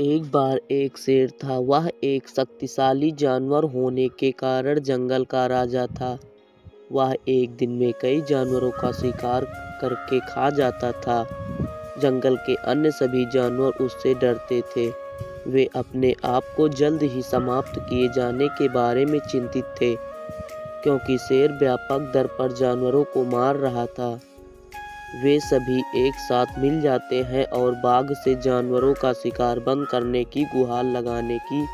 एक बार एक शेर था। वह एक शक्तिशाली जानवर होने के कारण जंगल का राजा था। वह एक दिन में कई जानवरों का शिकार करके खा जाता था। जंगल के अन्य सभी जानवर उससे डरते थे। वे अपने आप को जल्द ही समाप्त किए जाने के बारे में चिंतित थे, क्योंकि शेर व्यापक दर पर जानवरों को मार रहा था। वे सभी एक साथ मिल जाते हैं और बाघ से जानवरों का शिकार बंद करने की गुहार लगाने की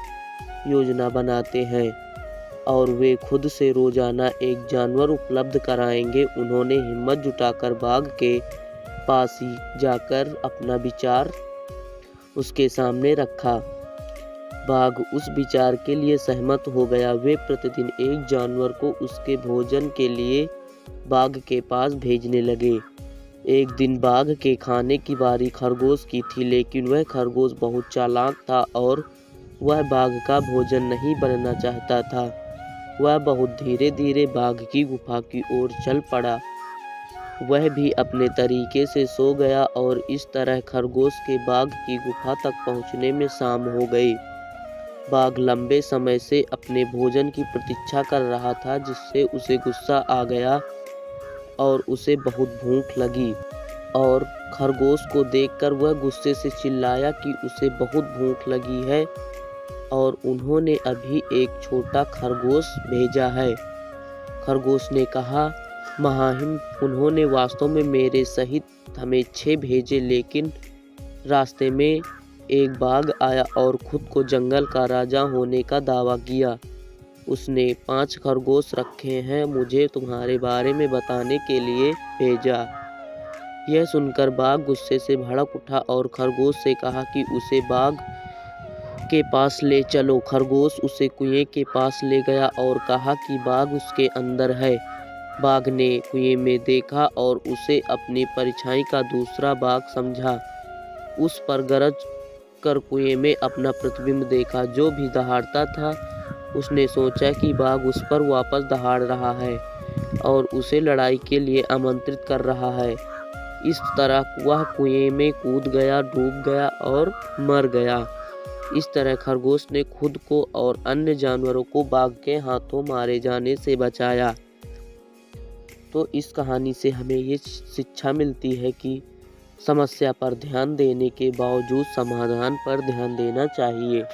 योजना बनाते हैं, और वे खुद से रोजाना एक जानवर उपलब्ध कराएंगे। उन्होंने हिम्मत जुटाकर बाघ के पास ही जाकर अपना विचार उसके सामने रखा। बाघ उस विचार के लिए सहमत हो गया। वे प्रतिदिन एक जानवर को उसके भोजन के लिए बाघ के पास भेजने लगे। एक दिन बाघ के खाने की बारी खरगोश की थी, लेकिन वह खरगोश बहुत चालाक था और वह बाघ का भोजन नहीं बनना चाहता था। वह बहुत धीरे धीरे बाघ की गुफा की ओर चल पड़ा। वह भी अपने तरीके से सो गया और इस तरह खरगोश के बाघ की गुफा तक पहुंचने में शाम हो गई। बाघ लंबे समय से अपने भोजन की प्रतीक्षा कर रहा था, जिससे उसे गुस्सा आ गया और उसे बहुत भूख लगी। और खरगोश को देखकर वह गुस्से से चिल्लाया कि उसे बहुत भूख लगी है और उन्होंने अभी एक छोटा खरगोश भेजा है। खरगोश ने कहा, महाहिम, उन्होंने वास्तव में मेरे सहित हमें 6 भेजे, लेकिन रास्ते में एक बाघ आया और खुद को जंगल का राजा होने का दावा किया। उसने 5 खरगोश रखे हैं, मुझे तुम्हारे बारे में बताने के लिए भेजा। यह सुनकर बाघ गुस्से से भड़क उठा और खरगोश से कहा कि उसे बाघ के पास ले चलो। खरगोश उसे कुएं के पास ले गया और कहा कि बाघ उसके अंदर है। बाघ ने कुएं में देखा और उसे अपनी परछाई का दूसरा बाघ समझा। उस पर गरज कर कुएं में अपना प्रतिबिंब देखा, जो भी दहाड़ता था। उसने सोचा कि बाघ उस पर वापस दहाड़ रहा है और उसे लड़ाई के लिए आमंत्रित कर रहा है। इस तरह वह कुएं में कूद गया, डूब गया और मर गया। इस तरह खरगोश ने खुद को और अन्य जानवरों को बाघ के हाथों मारे जाने से बचाया। तो इस कहानी से हमें ये शिक्षा मिलती है कि समस्या पर ध्यान देने के बावजूद समाधान पर ध्यान देना चाहिए।